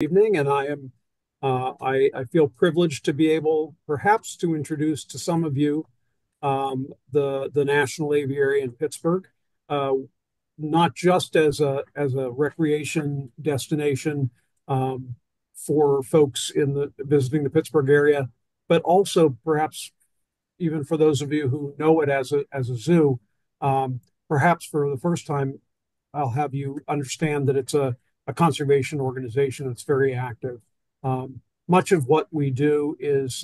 evening, and I feel privileged to be able perhaps to introduce to some of you the National Aviary in Pittsburgh, uh, not just as a recreation destination for folks in the visiting the Pittsburgh area, but also perhaps even for those of you who know it as a zoo. Um, Perhaps for the first time, I'll have you understand that it's a conservation organization that's very active. Much of what we do is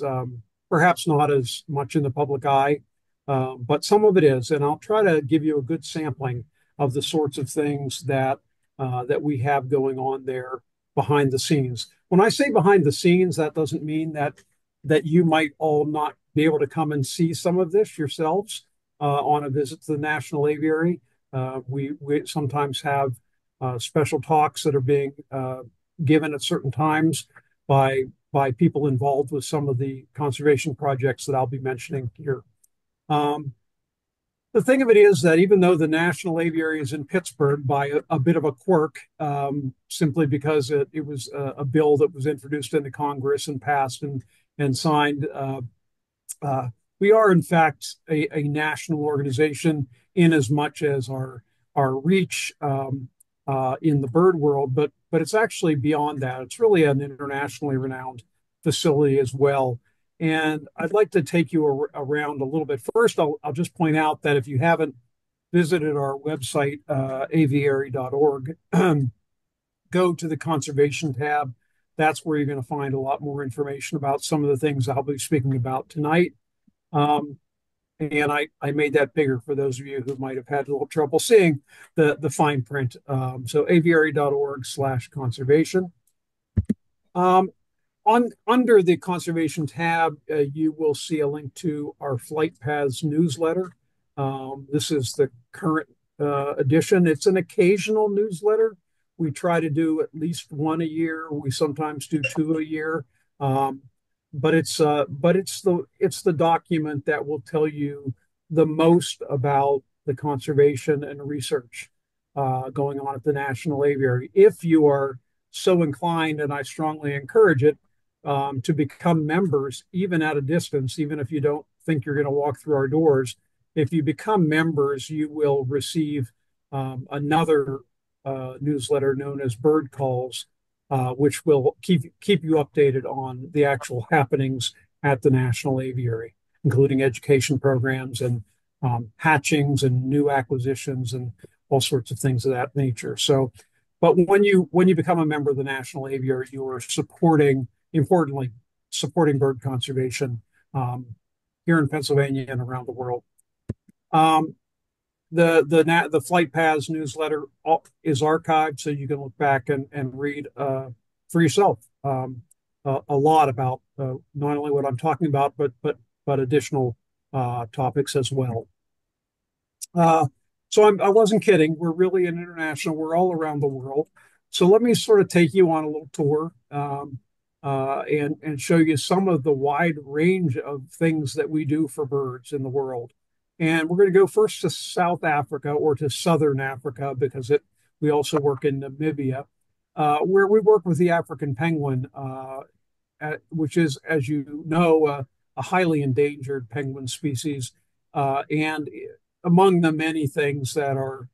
perhaps not as much in the public eye, but some of it is. And I'll try to give you a good sampling of the sorts of things that we have going on there behind the scenes. When I say behind the scenes, that doesn't mean that you might all not be able to come and see some of this yourselves on a visit to the National Aviary. We sometimes have special talks that are being given at certain times by people involved with some of the conservation projects that I'll be mentioning here. Um, the thing of it is that even though the National Aviary is in Pittsburgh by a bit of a quirk, simply because it was a bill that was introduced into Congress and passed and signed, uh, we are in fact a national organization in as much as our reach in the bird world, but it's actually beyond that. It's really an internationally renowned facility as well. And I'd like to take you around a little bit. First, I'll just point out that if you haven't visited our website, aviary.org, go to the conservation tab. That's where you're going to find a lot more information about some of the things I'll be speaking about tonight. Um, and I made that bigger for those of you who might have had a little trouble seeing the fine print. So aviary.org/conservation. Um, on under the conservation tab, you will see a link to our Flight Paths newsletter. This is the current edition. It's an occasional newsletter. We try to do at least one a year. We sometimes do two a year. Um, but it's the document that will tell you the most about the conservation and research going on at the National Aviary. If you are so inclined, and I strongly encourage it, to become members, even at a distance, even if you don't think you're going to walk through our doors. If you become members, you will receive another newsletter known as Bird Calls, which will keep you updated on the actual happenings at the National Aviary, including education programs and hatchings and new acquisitions and all sorts of things of that nature. So, but when you become a member of the National Aviary, you are importantly, supporting bird conservation here in Pennsylvania and around the world. Um, the Flight Paths newsletter is archived, so you can look back and read for yourself a lot about not only what I'm talking about, but additional topics as well. So I wasn't kidding. We're really an international. We're all around the world. So let me sort of take you on a little tour and show you some of the wide range of things that we do for birds in the world. And we're going to go first to South Africa or to Southern Africa because we also work in Namibia, where we work with the African penguin, which is, as you know, a highly endangered penguin species. And among the many things that are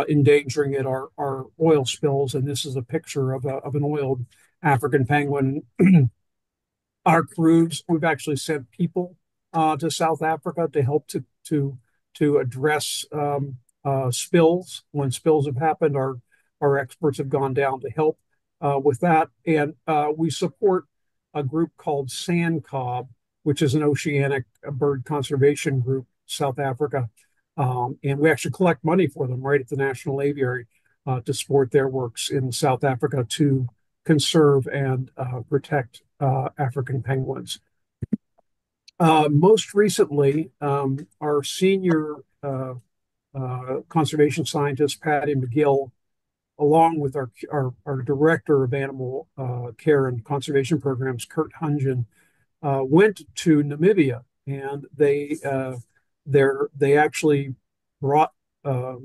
endangering it are oil spills. And this is a picture of an oiled African penguin. Our crews, we've actually sent people to South Africa to help to address spills. When spills have happened, our experts have gone down to help with that. And we support a group called SANCOB, which is an oceanic bird conservation group, South Africa. And we actually collect money for them right at the National Aviary to support their works in South Africa to conserve and protect African penguins. Most recently, our senior conservation scientist, Patty McGill, along with our director of animal care and conservation programs, Kurt Hungen, went to Namibia, and they actually brought a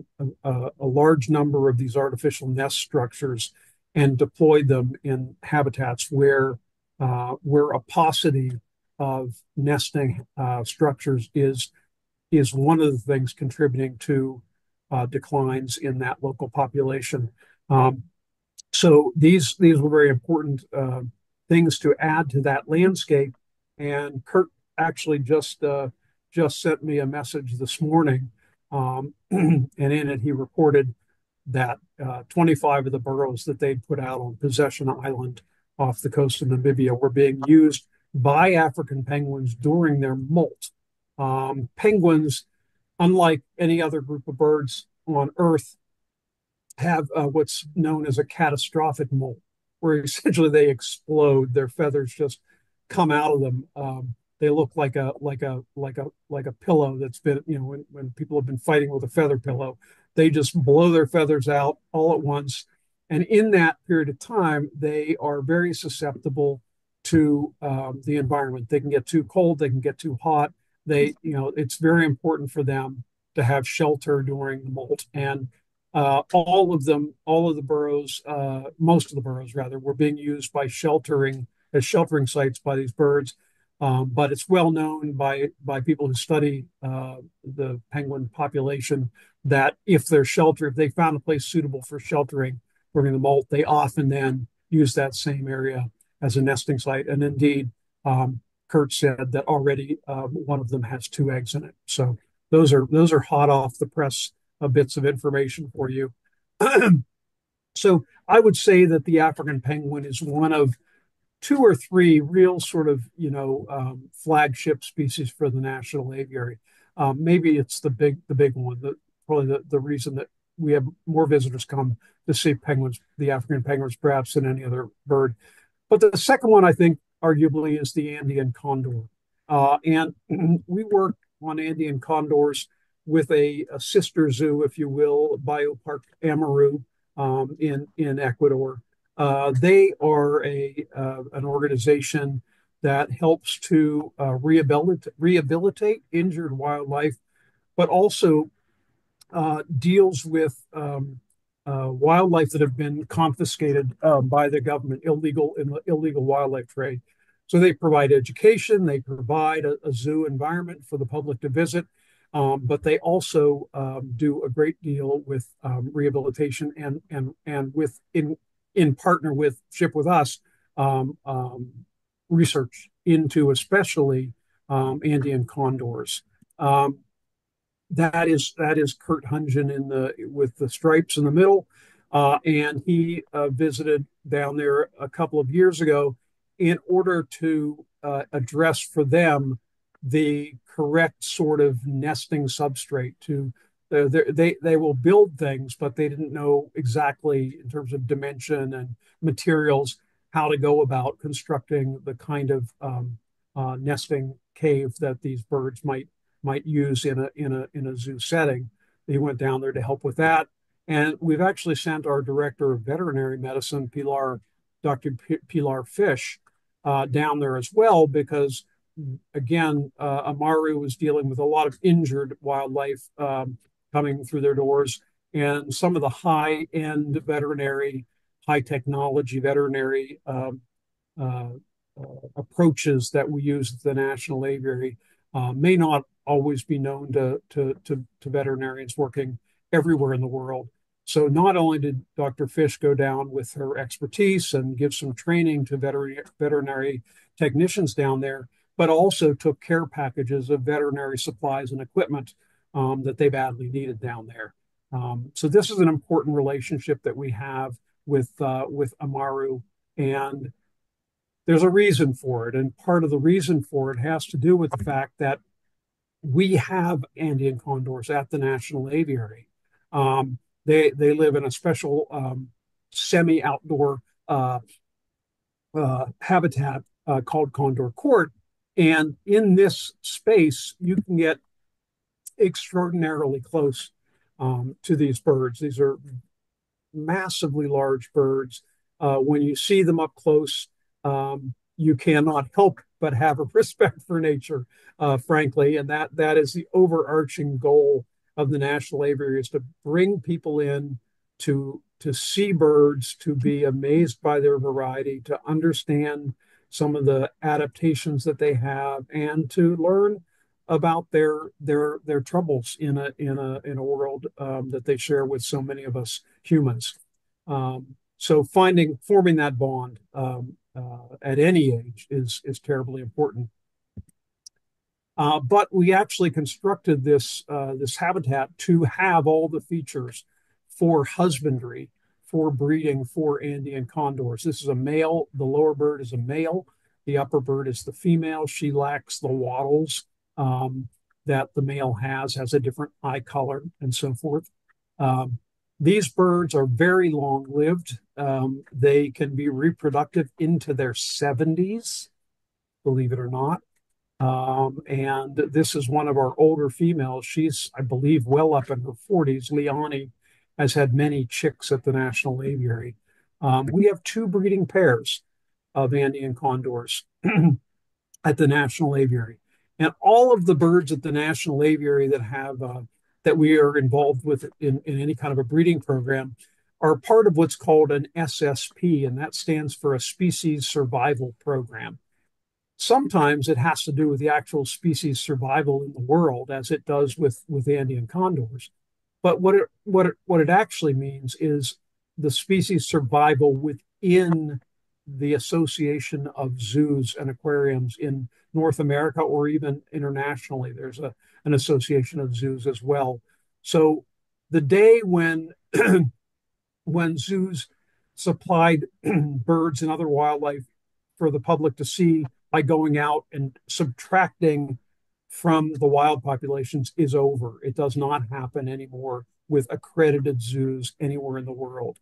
large number of these artificial nest structures and deployed them in habitats where a paucity of nesting structures is one of the things contributing to declines in that local population. Um, so these were very important things to add to that landscape. And Kurt actually just sent me a message this morning, and in it he reported that 25 of the burrows that they'd put out on Possession Island off the coast of Namibia were being used by African penguins during their molt. Penguins, unlike any other group of birds on Earth, have what's known as a catastrophic molt, where essentially they explode. Their feathers just come out of them. They look like a pillow that's been, when people have been fighting with a feather pillow, they just blow their feathers out all at once. And in that period of time, they are very susceptible to the environment. They can get too cold, they can get too hot. It's very important for them to have shelter during the molt. And all of the burrows, most of the burrows rather, were being used as sheltering sites by these birds. But it's well known by people who study the penguin population that if they found a place suitable for sheltering during the molt, they often then use that same area as a nesting site. And indeed, Kurt said that already one of them has 2 eggs in it. So those are hot off the press bits of information for you. So I would say that the African penguin is one of 2 or 3 real sort of flagship species for the National Aviary. Maybe it's the big one, probably the reason that we have more visitors come to see penguins, the African penguins, perhaps than any other bird. But the second one, I think, arguably, is the Andean condor. And we work on Andean condors with a sister zoo, if you will, Biopark Amaru in Ecuador. They are an organization that helps to rehabilitate injured wildlife, but also deals with wildlife that have been confiscated by the government in the illegal wildlife trade. So they provide education, they provide a zoo environment for the public to visit, but they also do a great deal with rehabilitation and in partnership with us, research into especially Andean condors. That is Kurt Hungen with the stripes in the middle, and he visited down there a couple of years ago in order to address for them the correct sort of nesting substrate. They will build things, but they didn't know exactly in terms of dimension and materials how to go about constructing the kind of nesting cave that these birds might use in a zoo setting. He went down there to help with that, and we've actually sent our director of veterinary medicine, Dr. Pilar Fish, down there as well, because again, Amaru was dealing with a lot of injured wildlife coming through their doors, and some of the high-end high technology veterinary approaches that we use at the National Aviary may not always be known to veterinarians working everywhere in the world. So not only did Dr. Fish go down with her expertise and give some training to veterinary technicians down there, but also took care packages of veterinary supplies and equipment that they badly needed down there. So this is an important relationship that we have with Amaru, and there's a reason for it. And part of the reason for it has to do with the fact that we have Andean condors at the National Aviary. They live in a special semi-outdoor habitat called Condor Court. And in this space, you can get extraordinarily close to these birds. These are massively large birds. When you see them up close, you cannot help but have a respect for nature, frankly. And that is the overarching goal of the National Aviary, is to bring people in to see birds, to be amazed by their variety, to understand some of the adaptations that they have, and to learn about their troubles in a world that they share with so many of us humans. So forming that bond at any age is terribly important. But we actually constructed this habitat to have all the features for husbandry, for breeding, for Andean condors. This is a male. The lower bird is a male. The upper bird is the female. She lacks the wattles that the male has a different eye color and so forth. These birds are very long-lived. They can be reproductive into their 70s, believe it or not. And this is one of our older females. She's, I believe, well up in her 40s. Leonie has had many chicks at the National Aviary. We have two breeding pairs of Andean condors at the National Aviary. And all of the birds at the National Aviary that we are involved with in any kind of a breeding program are part of what's called an SSP, and that stands for a species survival program. Sometimes it has to do with the actual species survival in the world, as it does with Andean condors. But what it actually means is the species survival within the association of zoos and aquariums in North America or even internationally. There's an association of zoos as well. So the day when when zoos supplied birds and other wildlife for the public to see by going out and subtracting from the wild populations is over. It does not happen anymore with accredited zoos anywhere in the world.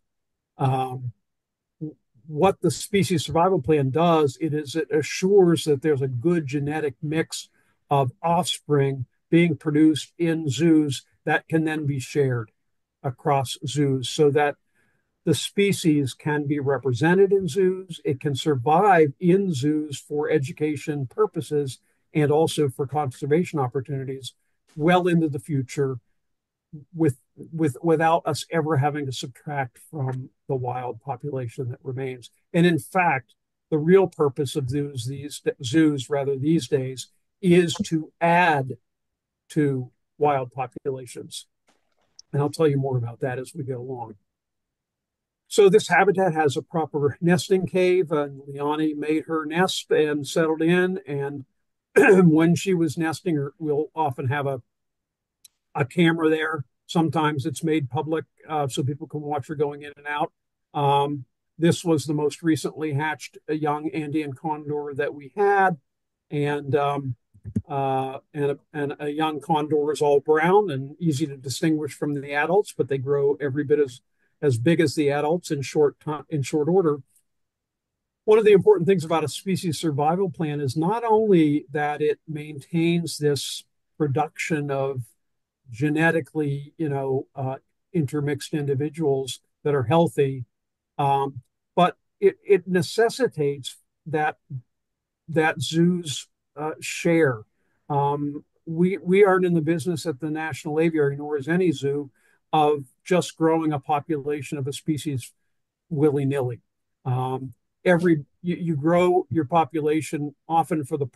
What the species survival plan does, it assures that there's a good genetic mix of offspring being produced in zoos that can then be shared across zoos so that the species can be represented in zoos. It can survive in zoos for education purposes and also for conservation opportunities well into the future without us ever having to subtract from the wild population that remains. And in fact, the real purpose of these days is to add to wild populations. And I'll tell you more about that as we go along. So this habitat has a proper nesting cave, and Leonie made her nest and settled in. And when she was nesting, we'll often have a camera there. Sometimes it's made public so people can watch her going in and out. This was the most recently hatched young Andean condor that we had, and a young condor is all brown and easy to distinguish from the adults, but they grow every bit as big as the adults in short order. One of the important things about a species survival plan is not only that it maintains this production of genetically, intermixed individuals that are healthy, but it necessitates that zoos share. We aren't in the business at the National Aviary, nor is any zoo, of just growing a population of a species willy-nilly. You grow your population often for the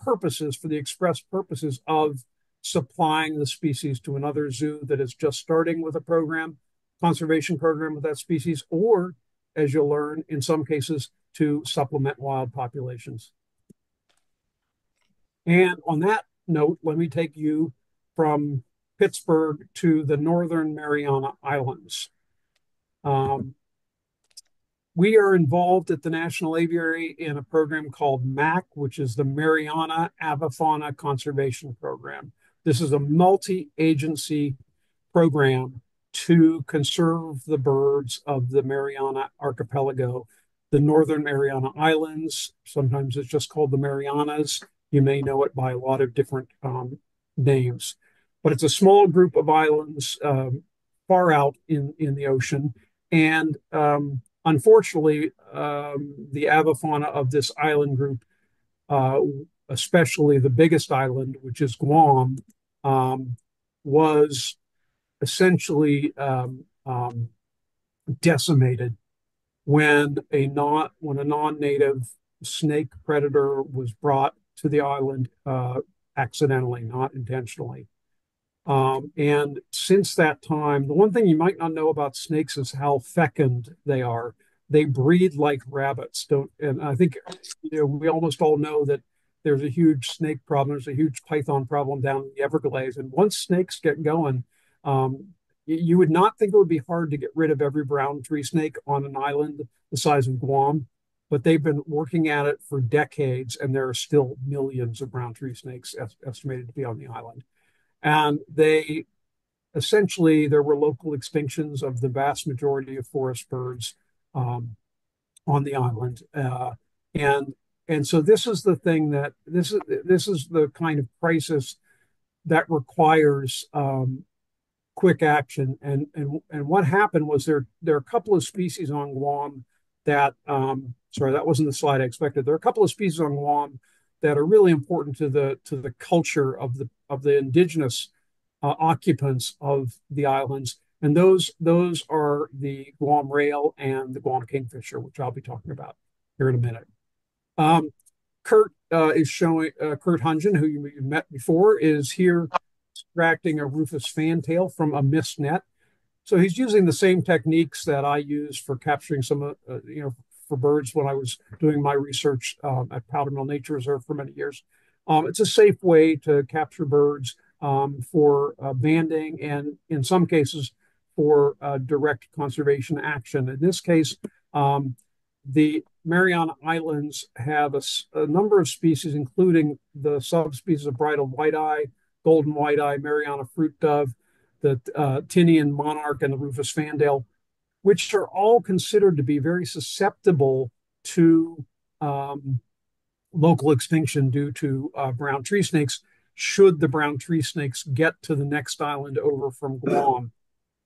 express purposes of supplying the species to another zoo that is just starting with a conservation program with that species, or, as you'll learn, in some cases, to supplement wild populations. And on that note, let me take you from Pittsburgh to the Northern Mariana Islands. We are involved at the National Aviary in a program called MAC, which is the Mariana Avifauna Conservation Program. This is a multi-agency program to conserve the birds of the Mariana Archipelago, the Northern Mariana Islands. Sometimes it's just called the Marianas. You may know it by a lot of different names. But it's a small group of islands far out in the ocean. And unfortunately, the avifauna of this island group, especially the biggest island, which is Guam, was essentially decimated when a non-native snake predator was brought to the island accidentally, not intentionally. And since that time, the one thing you might not know about snakes is how fecund they are. They breed like rabbits, don't, and I think we almost all know that there's a huge snake problem. There's a huge python problem down in the Everglades, and once snakes get going, you would not think it would be hard to get rid of every brown tree snake on an island the size of Guam, but they've been working at it for decades, and there are still millions of brown tree snakes estimated to be on the island. And they essentially, there were local extinctions of the vast majority of forest birds um, on the island. And and so this is the thing that this is the kind of crisis that requires quick action. And what happened was there are a couple of species on Guam that sorry, that wasn't the slide I expected. There are a couple of species on Guam that are really important to the culture of the indigenous occupants of the islands, and those are the Guam rail and the Guam kingfisher, which I'll be talking about here in a minute. Um, Kurt is showing Kurt Hungen, who you met before, is here extracting a rufous fantail from a mist net. So he's using the same techniques that I used for capturing some, for birds when I was doing my research at Powder Mill Nature Reserve for many years. It's a safe way to capture birds for banding and, in some cases, for direct conservation action. In this case, the Mariana Islands have a number of species, including the subspecies of bridled white-eye, golden white-eye, Mariana fruit dove, the Tinian monarch, and the rufous fantail, which are all considered to be very susceptible to local extinction due to brown tree snakes, should the brown tree snakes get to the next island over from Guam.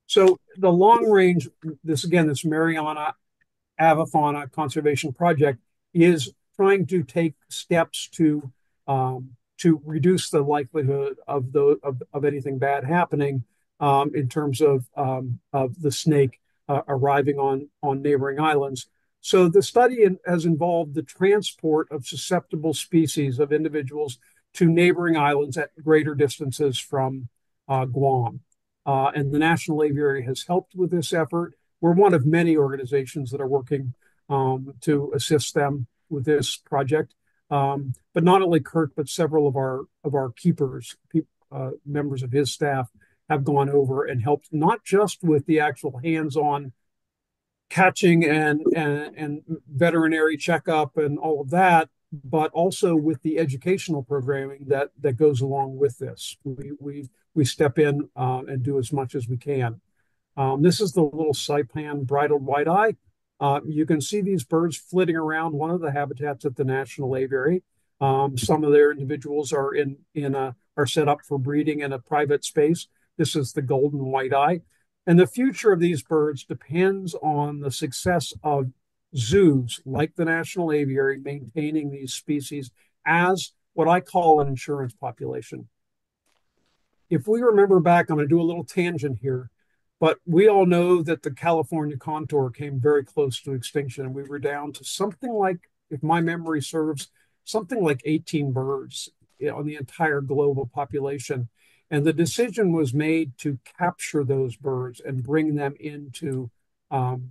So the long range, this Mariana Avifauna Conservation Project is trying to take steps to reduce the likelihood of anything bad happening in terms of the snake arriving on neighboring islands. So the study has involved the transport of susceptible species of individuals to neighboring islands at greater distances from Guam. And the National Aviary has helped with this effort. We're one of many organizations that are working to assist them with this project. But not only Kirk, but several of our keepers, members of his staff, have gone over and helped not just with the actual hands-on catching and veterinary checkup and all of that, but also with the educational programming that goes along with this. We step in and do as much as we can. This is the little saipan bridled white-eye. You can see these birds flitting around one of the habitats at the National Aviary. Some of their individuals are are set up for breeding in a private space. This is the golden white-eye. And the future of these birds depends on the success of zoos like the National Aviary maintaining these species as what I call an insurance population. If we remember back, I'm going to do a little tangent here, but we all know that the California contour came very close to extinction, and we were down to something like, if my memory serves, something like 18 birds on the entire global population. And the decision was made to capture those birds and bring them into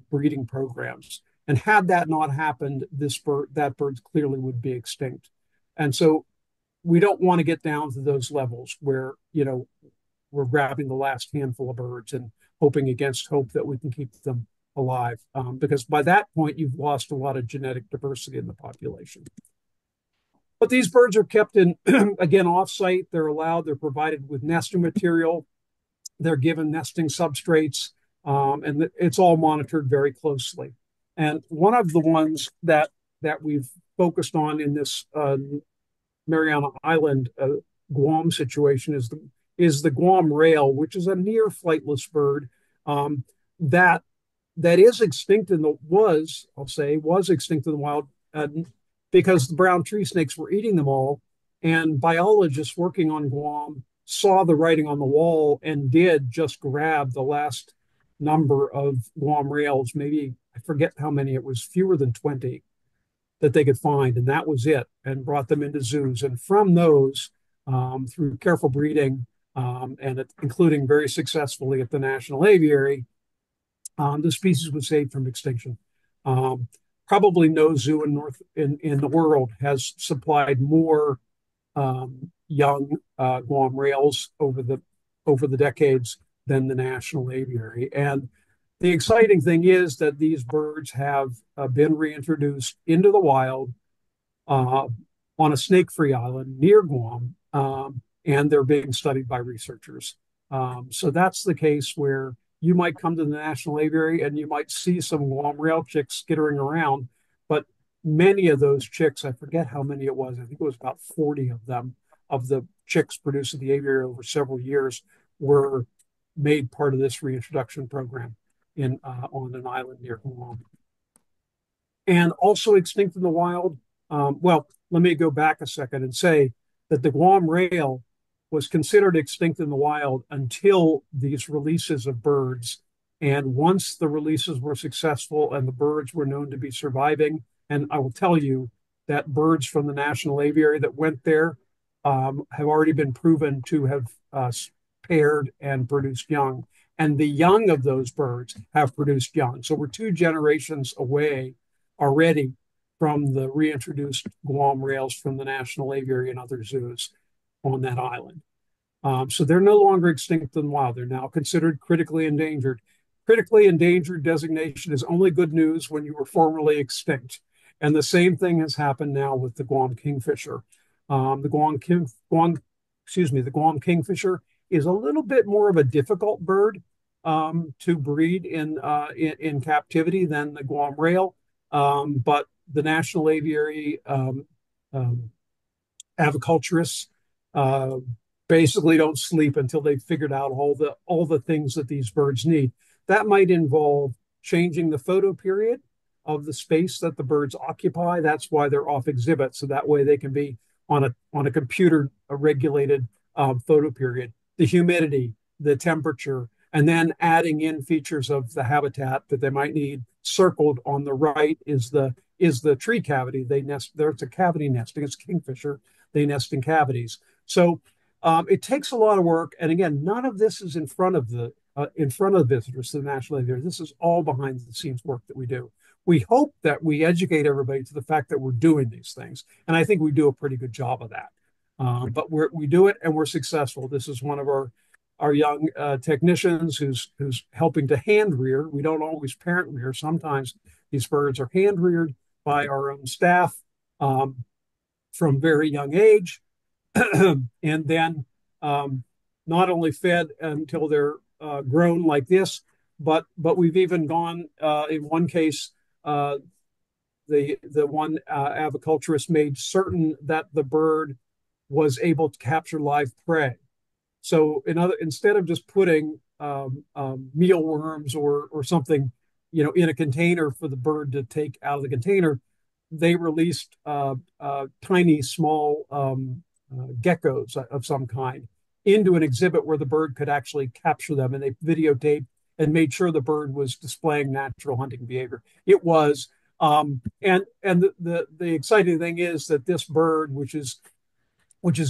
breeding programs. And had that not happened, that bird clearly would be extinct. And so we don't want to get down to those levels where, we're grabbing the last handful of birds and hoping against hope that we can keep them alive. Because by that point, you've lost a lot of genetic diversity in the population. But these birds are kept in, again, off-site. They're provided with nesting material. They're given nesting substrates, and it's all monitored very closely. And one of the ones that we've focused on in this Mariana Island Guam situation is the Guam rail, which is a near flightless bird that is extinct was extinct in the wild because the brown tree snakes were eating them all. And biologists working on Guam saw the writing on the wall and did just grab the last number of Guam rails, maybe I forget how many, it was fewer than 20 that they could find, and that was it, and brought them into zoos. And from those, through careful breeding, including very successfully at the National Aviary, the species was saved from extinction. Um, Probably no zoo in the world has supplied more young Guam rails over the decades than the National Aviary. And the exciting thing is that these birds have been reintroduced into the wild uh, on a snake-free island near Guam, and they're being studied by researchers. So that's the case where you might come to the National Aviary and you might see some Guam rail chicks skittering around, but many of those chicks, I forget how many it was, I think it was about 40 of them, of the chicks produced at the aviary over several years, were made part of this reintroduction program on an island near Guam. And also extinct in the wild. Well, let me go back a second and say that the Guam rail was considered extinct in the wild until these releases of birds. And once the releases were successful and the birds were known to be surviving, and I will tell you that birds from the National Aviary that went there have already been proven to have paired and produced young. And the young of those birds have produced young. So we're 2 generations away already from the reintroduced Guam rails from the National Aviary and other zoos on that island. So they're no longer extinct in the wild. They're now considered critically endangered. Critically endangered designation is only good news when you were formerly extinct. And the same thing has happened now with the Guam kingfisher. The Guam kingfisher is a little bit more of a difficult bird to breed in captivity than the Guam rail. But the National Aviary aviculturists basically don't sleep until they've figured out all the things that these birds need. That might involve changing the photo period of the space that the birds occupy. That's why they're off exhibit, so that way they can be on a computer regulated photo period. The humidity, the temperature, and then adding in features of the habitat that they might need. Circled on the right is the tree cavity. They nest there. It's a cavity nesting. It's kingfisher. They nest in cavities. So it takes a lot of work. And again, none of this is in front of the visitors to the National Aviary. This is all behind the scenes work that we do. We hope that we educate everybody to the fact that we're doing these things, and I think we do a pretty good job of that. But we do it and we're successful. This is one of our young technicians who's helping to hand rear. We don't always parent rear. Sometimes these birds are hand reared by our own staff from very young age, and then not only fed until they're grown like this, but we've even gone in one case. The one aviculturist made certain that the bird was able to capture live prey. So instead of just putting mealworms or something, in a container for the bird to take out of the container, they released tiny, small geckos of some kind into an exhibit where the bird could actually capture them, and they videotaped and made sure the bird was displaying natural hunting behavior. It was, and the exciting thing is that this bird, which is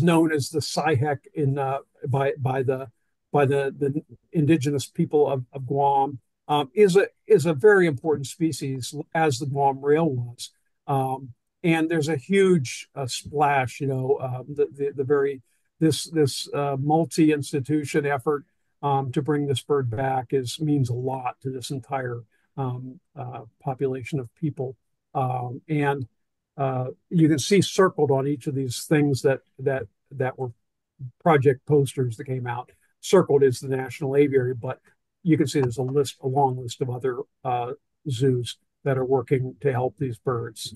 known as the Sihek by the indigenous people of Guam, is a very important species, as the Guam rail was. And there's a huge splash, this multi-institution effort to bring this bird back means a lot to this entire population of people. And you can see circled on each of these things that were project posters that came out. Circled is the National Aviary, but you can see there's a long list of other zoos that are working to help these birds.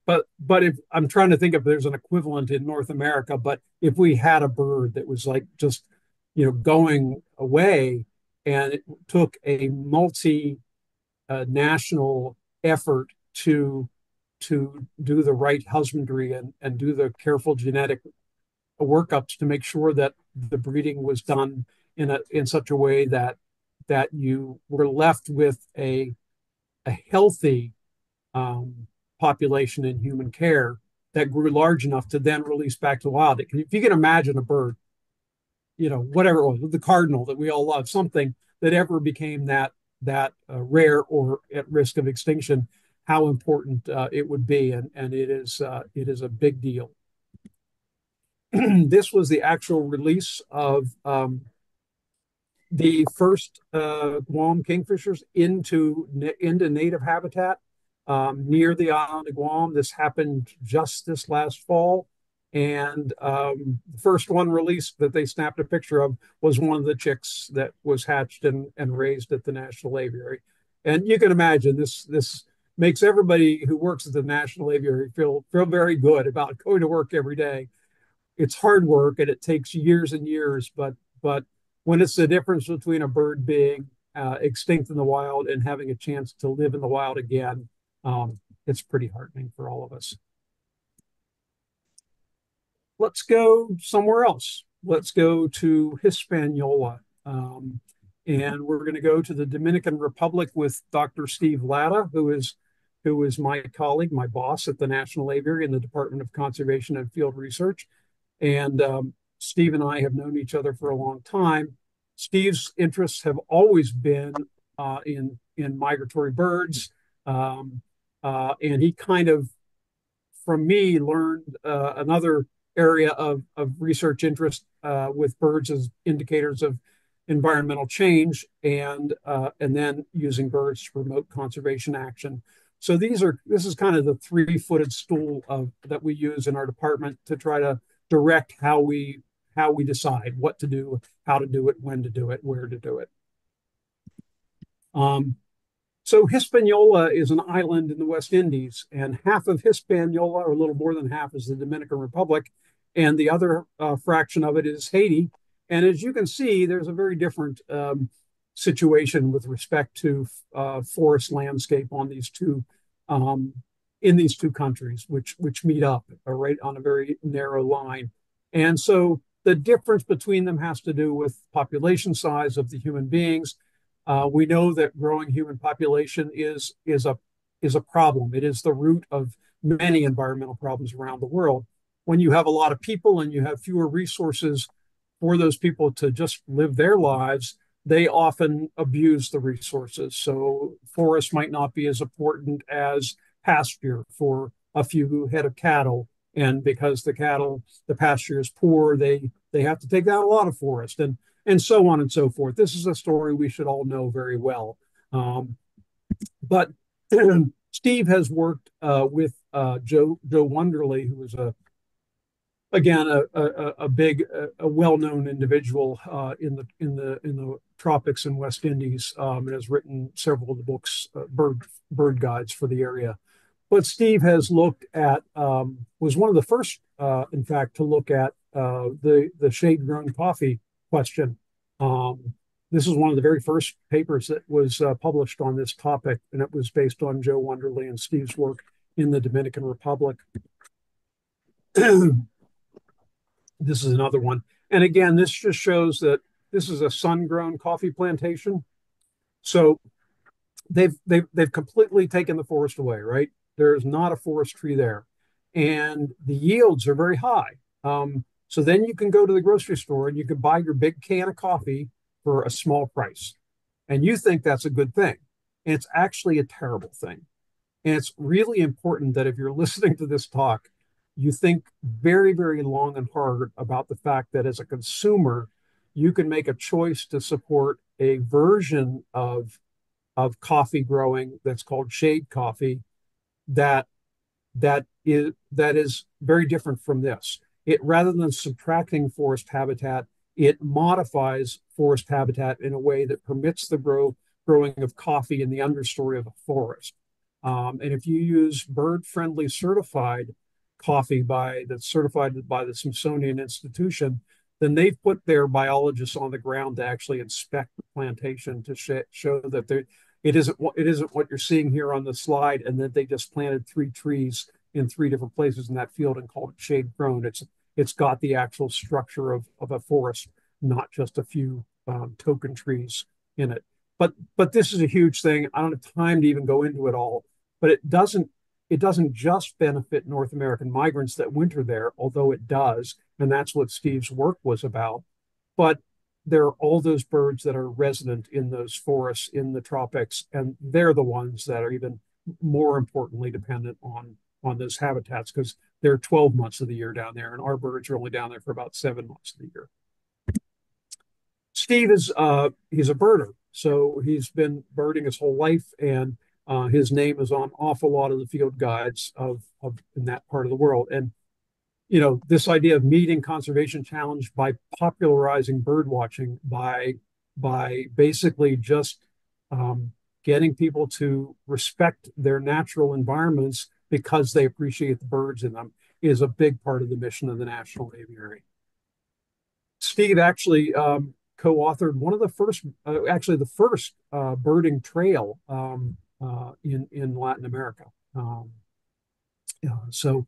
But if I'm trying to think if there's an equivalent in North America, but if we had a bird that was like just going away, and it took a national effort to do the right husbandry and do the careful genetic workups to make sure that the breeding was done in such a way that you were left with a healthy population in human care that grew large enough to then release back to the wild. If you can imagine a bird, whatever it was, the cardinal that we all love, something that ever became that rare or at risk of extinction, how important it would be, and it is a big deal. This was the actual release of the first Guam kingfishers into native habitat near the island of Guam. This happened just this last fall. And the first one released that they snapped a picture of was one of the chicks that was hatched and raised at the National Aviary. And you can imagine this makes everybody who works at the National Aviary feel very good about going to work every day. It's hard work and it takes years and years, but when it's the difference between a bird being extinct in the wild and having a chance to live in the wild again, it's pretty heartening for all of us. Let's go somewhere else. Let's go to Hispaniola. And we're going to go to the Dominican Republic with Dr. Steve Latta, who is my colleague, my boss at the National Aviary in the Department of Conservation and Field Research. And Steve and I have known each other for a long time. Steve's interests have always been in migratory birds, and he kind of, from me, learned another area of research interest with birds as indicators of environmental change, and then using birds to promote conservation action. So this is kind of the three-footed stool that we use in our department to try to direct how we decide what to do, how to do it, when to do it, where to do it. So Hispaniola is an island in the West Indies, and half of Hispaniola, or a little more than half, is the Dominican Republic, and the other fraction of it is Haiti. And as you can see, there's a very different situation with respect to forest landscape on these two in these two countries, which meet up right on a very narrow line. And so the difference between them has to do with population size of the human beings. We know that growing human population is a problem. It is the root of many environmental problems around the world. When you have a lot of people and you have fewer resources for those people to just live their lives, they often abuse the resources. So forests might not be as important as pasture for a few head of cattle. And because the pasture is poor, they have to take down a lot of forest and so on and so forth. This is a story we should all know very well. But Steve has worked with Joe Wonderly, who is a big, well-known individual in the tropics and West Indies, and has written several of the books, bird guides for the area. But Steve has looked at, was one of the first, in fact, to look at the shade-grown coffee question. This is one of the very first papers that was published on this topic, and it was based on Joe Wonderly and Steve's work in the Dominican Republic. This is another one. And again, this just shows that this is a sun-grown coffee plantation. So they've completely taken the forest away, right? There's not a forest tree there. And the yields are very high. So then you can go to the grocery store and you can buy your big can of coffee for a small price. And you think that's a good thing. And it's actually a terrible thing. And it's really important that if you're listening to this talk, you think very, very long and hard about the fact that as a consumer, you can make a choice to support a version of coffee growing that's called shade coffee that is very different from this. It, rather than subtracting forest habitat, it modifies forest habitat in a way that permits the growing of coffee in the understory of a forest. And if you use bird-friendly certified coffee that's certified by the Smithsonian Institution, then they've put their biologists on the ground to actually inspect the plantation to show that it isn't what you're seeing here on the slide, and that they just planted 3 trees in 3 different places in that field and called it shade grown. It's got the actual structure of a forest, not just a few token trees in it. But this is a huge thing. I don't have time to even go into it all. But it doesn't just benefit North American migrants that winter there, although it does, and that's what Steve's work was about. But there are all those birds that are resident in those forests in the tropics, and they're the ones that are even more importantly dependent on those habitats because they're 12 months of the year down there, and our birds are only down there for about 7 months of the year. Steve is he's a birder, so he's been birding his whole life, and his name is on an awful lot of the field guides of in that part of the world. And this idea of meeting conservation challenge by popularizing bird watching by basically just getting people to respect their natural environments because they appreciate the birds in them is a big part of the mission of the National Aviary. Steve actually co-authored one of the first, actually the first birding trail in Latin America. So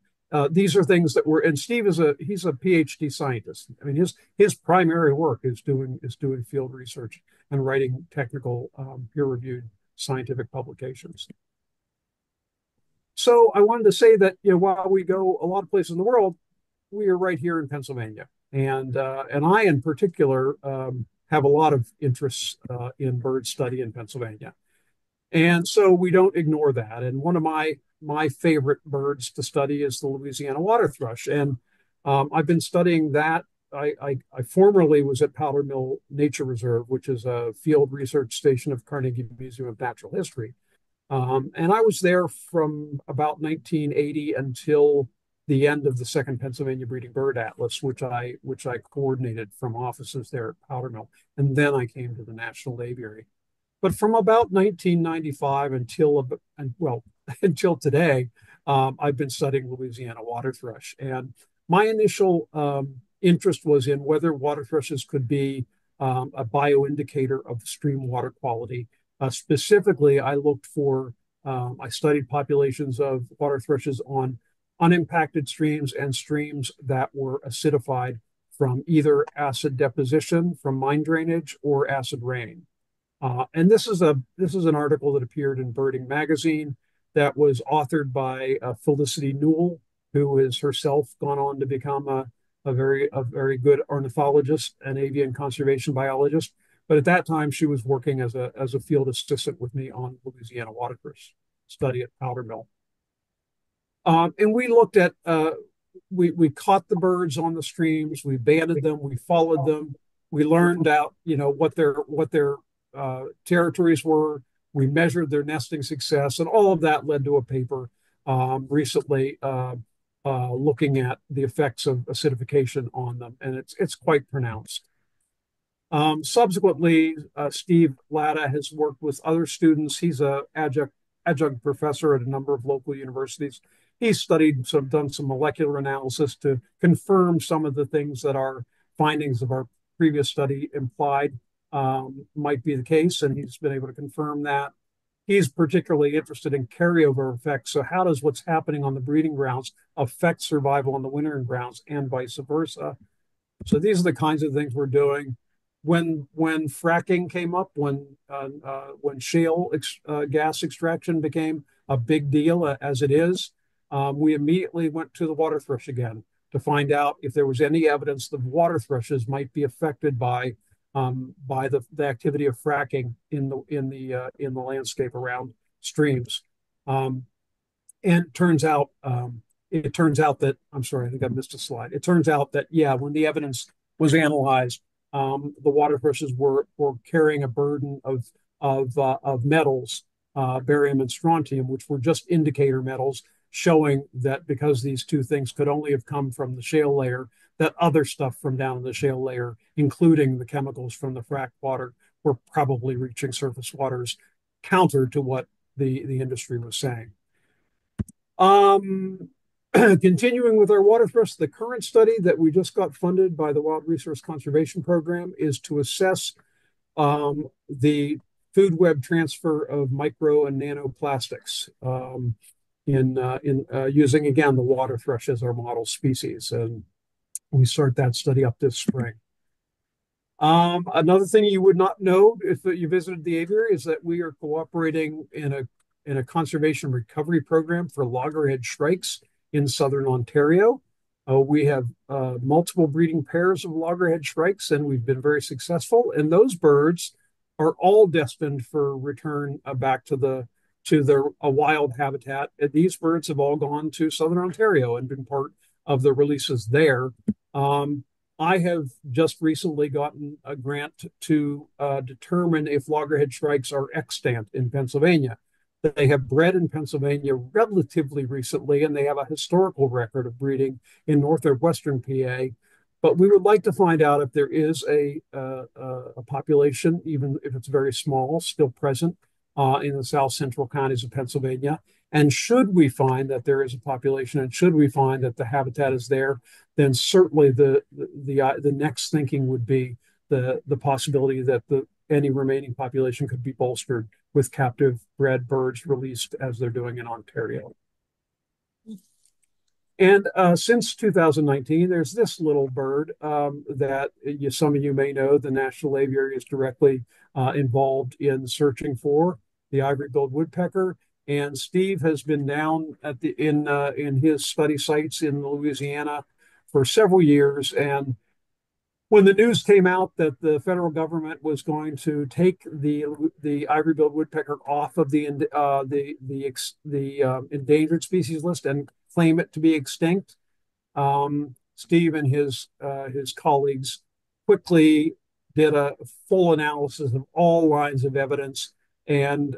these are things that were, and Steve he's a PhD scientist. I mean, his primary work is doing field research and writing technical peer-reviewed scientific publications. So I wanted to say that while we go a lot of places in the world, we are right here in Pennsylvania, and I in particular have a lot of interests in bird study in Pennsylvania, and so we don't ignore that. And one of my favorite birds to study is the Louisiana water thrush, and I've been studying that. I formerly was at Powder Mill Nature Reserve, which is a field research station of Carnegie Museum of Natural History. And I was there from about 1980 until the end of the second Pennsylvania Breeding Bird Atlas, which I coordinated from offices there at Powder Mill. And then I came to the National Aviary. But from about 1995 until today, I've been studying Louisiana water thrush. And my initial interest was in whether water thrushes could be a bioindicator of stream water quality. Specifically, I studied populations of water thrushes on unimpacted streams and streams that were acidified from either acid deposition from mine drainage or acid rain. And this is an article that appeared in Birding Magazine that was authored by Felicity Newell, who has herself gone on to become a very good ornithologist and avian conservation biologist. But at that time, she was working as a field assistant with me on Louisiana water thrush study at Powder Mill. And we looked at we caught the birds on the streams, we banded them, we followed them, we learned out what their territories were. We measured their nesting success, and all of that led to a paper recently looking at the effects of acidification on them, and it's quite pronounced. Subsequently, Steve Latta has worked with other students. He's an adjunct professor at a number of local universities. He's done some molecular analysis to confirm some of the things that our findings of our previous study implied might be the case, and he's been able to confirm that. He's particularly interested in carryover effects. So how does what's happening on the breeding grounds affect survival on the wintering grounds and vice versa? So these are the kinds of things we're doing. When fracking came up, when shale gas extraction became a big deal as it is, we immediately went to the water thrush again to find out if there was any evidence that water thrushes might be affected by the activity of fracking in the landscape around streams. And it turns out that I'm sorry, I think I missed a slide. It turns out that when the evidence was analyzed, the water thrushes were carrying a burden of metals, barium and strontium, which were just indicator metals, showing that because these two things could only have come from the shale layer, that other stuff from down in the shale layer, including the chemicals from the fracked water, were probably reaching surface waters, counter to what the industry was saying. Continuing with our water thrush, the current study that we just got funded by the Wild Resource Conservation Program is to assess the food web transfer of micro and nanoplastics in using, again, the water thrush as our model species. And we start that study up this spring. Another thing you would not know if you visited the aviary is that we are cooperating in a conservation recovery program for loggerhead shrikes in southern Ontario. We have multiple breeding pairs of loggerhead shrikes, and we've been very successful. And those birds are all destined for return back to their a wild habitat. And these birds have all gone to southern Ontario and been part of the releases there. Um, I have just recently gotten a grant to determine if loggerhead shrikes are extant in Pennsylvania. They have bred in Pennsylvania relatively recently, and they have a historical record of breeding in northwestern PA. But we would like to find out if there is a population, even if it's very small, still present in the south central counties of Pennsylvania. And should we find that there is a population, and should we find that the habitat is there, then certainly the next thinking would be the possibility that any remaining population could be bolstered with captive bred birds released as they're doing in Ontario. And since 2019, there's this little bird that some of you may know. The National Aviary is directly involved in searching for the ivory-billed woodpecker. And Steve has been down in his study sites in Louisiana for several years. And when the news came out that the federal government was going to take the ivory-billed woodpecker off of the endangered species list and claim it to be extinct, Steve and his colleagues quickly did a full analysis of all lines of evidence, and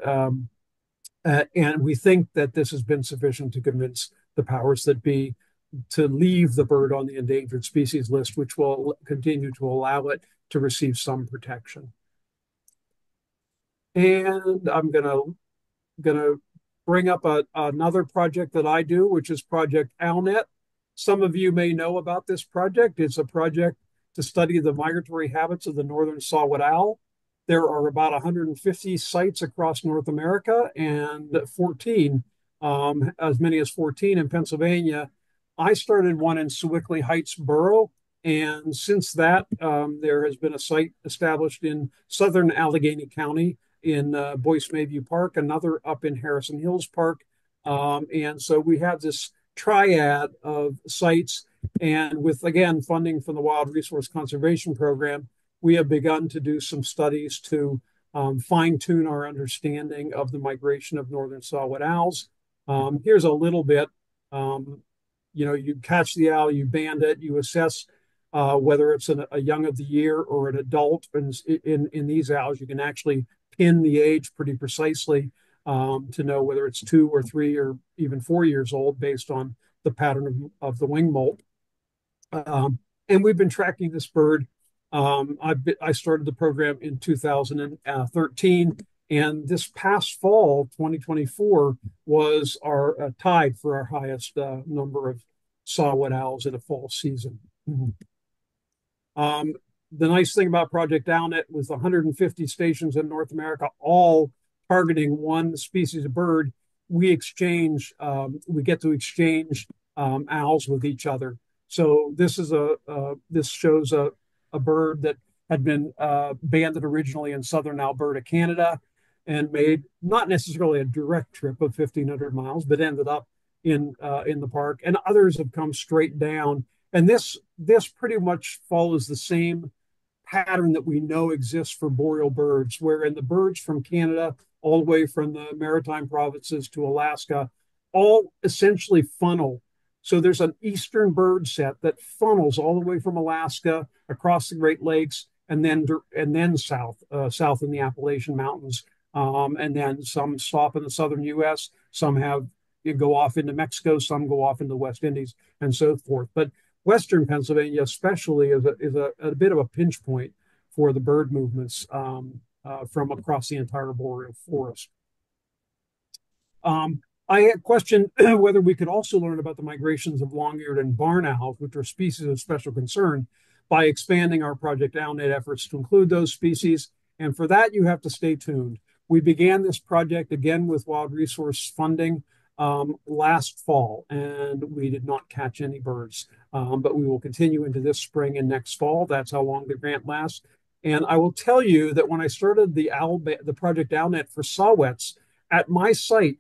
we think that this has been sufficient to convince the powers that be to leave the bird on the endangered species list, which will continue to allow it to receive some protection. And I'm gonna bring up another project that I do, which is Project OWLNet. Some of you may know about this project. It's a project to study the migratory habits of the northern saw-whet owl. There are about 150 sites across North America and as many as 14 in Pennsylvania. I started one in Sewickley Heights Borough, and since that, there has been a site established in southern Allegheny County in Boyce Mayview Park, another up in Harrison Hills Park. And so we have this triad of sites, and with, again, funding from the Wild Resource Conservation Program, we have begun to do some studies to fine tune our understanding of the migration of northern saw-whet owls. Here's a little bit. You catch the owl, you band it, you assess whether it's a young of the year or an adult. And in these owls, you can actually pin the age pretty precisely to know whether it's 2 or 3 or even 4 years old based on the pattern of the wing molt. And we've been tracking this bird. I started the program in 2013, and this past fall, 2024, was our tied for our highest number of saw-whet owls in a fall season. Mm-hmm. The nice thing about Project OWLNet was 150 stations in North America, all targeting one species of bird. We get to exchange owls with each other. So this shows a bird that had been banded originally in southern Alberta, Canada, and made not necessarily a direct trip of 1,500 miles, but ended up in the park. And others have come straight down. And this pretty much follows the same pattern that we know exists for boreal birds, wherein the birds from Canada all the way from the maritime provinces to Alaska all essentially funnel. So there's an eastern bird set that funnels all the way from Alaska across the Great Lakes and then south in the Appalachian Mountains, and then some stop in the southern U.S. Some go off into Mexico, some go off into the West Indies, and so forth. But Western Pennsylvania, especially, is a bit of a pinch point for the bird movements from across the entire boreal forest. I had questioned whether we could also learn about the migrations of long-eared and barn owls, which are species of special concern, by expanding our Project OWLNet efforts to include those species. And for that, you have to stay tuned. We began this project again with Wild Resource funding last fall, and we did not catch any birds. But we will continue into this spring and next fall. That's how long the grant lasts. And I will tell you that when I started the Project Owlnet for saw-whets, at my site,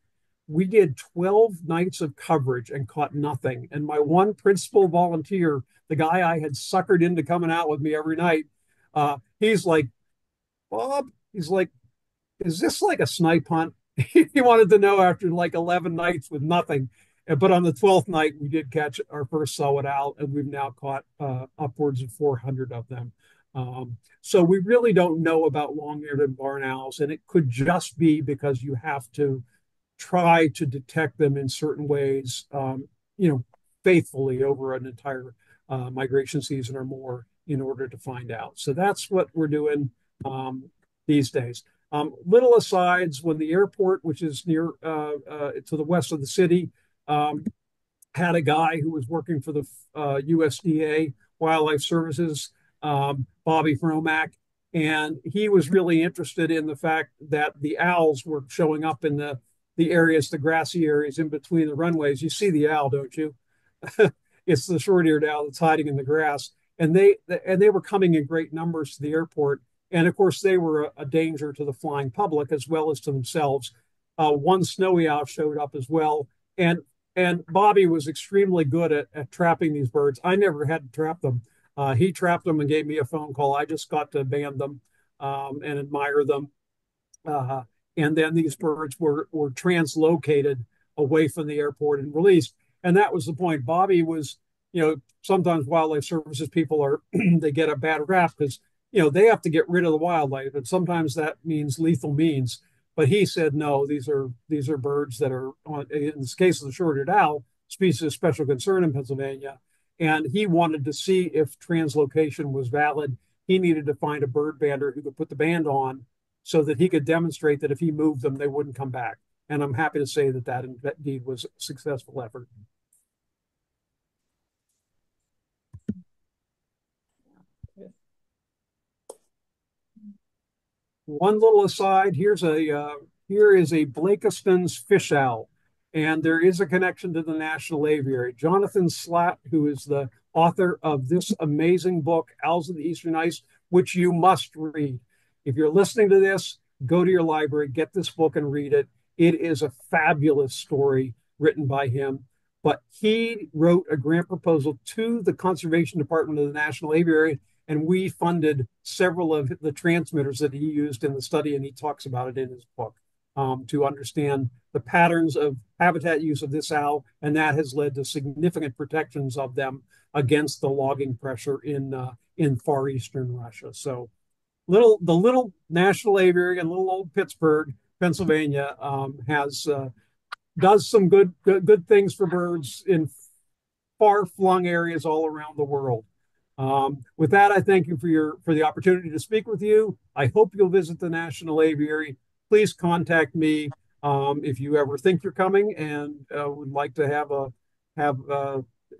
we did 12 nights of coverage and caught nothing. And my one principal volunteer, the guy I had suckered into coming out with me every night, he's like, Bob, he's like, is this like a snipe hunt? He wanted to know after like 11 nights with nothing. But on the 12th night, we did catch our first saw-whet owl, and we've now caught upwards of 400 of them. So we really don't know about long-eared and barn owls, and it could just be because you have to try to detect them in certain ways, you know, faithfully over an entire migration season or more in order to find out. So that's what we're doing these days. Little asides, when the airport, which is near to the west of the city, had a guy who was working for the USDA Wildlife Services, Bobby Fromack, and he was really interested in the fact that the owls were showing up in the areas, the grassy areas in between the runways. You see the owl, don't you? It's the short-eared owl that's hiding in the grass, and they were coming in great numbers to the airport. And of course, they were a danger to the flying public as well as to themselves. One snowy owl showed up as well, and Bobby was extremely good at trapping these birds. I never had to trap them. He trapped them and gave me a phone call. I just got to band them and admire them. Uh, and then these birds were translocated away from the airport and released. And that was the point. Bobby was, sometimes wildlife services people they get a bad rap because, they have to get rid of the wildlife. And sometimes that means lethal means. But he said, no, these are birds that are, in this case of the short-eared owl, species of special concern in Pennsylvania. And he wanted to see if translocation was valid. He needed to find a bird bander who could put the band on so that he could demonstrate that if he moved them, they wouldn't come back. And I'm happy to say that indeed was a successful effort. One little aside, here is a Blakiston's fish owl, and there is a connection to the National Aviary. Jonathan Slatt, who is the author of this amazing book, Owls of the Eastern Ice, which you must read. If you're listening to this, go to your library, get this book and read it. It is a fabulous story written by him. But he wrote a grant proposal to the Conservation Department of the National Aviary, and we funded several of the transmitters that he used in the study, and he talks about it in his book to understand the patterns of habitat use of this owl, and that has led to significant protections of them against the logging pressure in far eastern Russia. So the little National Aviary in little old Pittsburgh, Pennsylvania, does some good things for birds in far flung areas all around the world. With that, I thank you for the opportunity to speak with you. I hope you'll visit the National Aviary. Please contact me if you ever think you're coming and would like to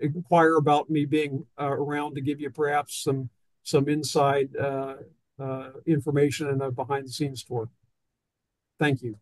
inquire about me being around to give you perhaps some inside information and a behind the scenes tour. Thank you.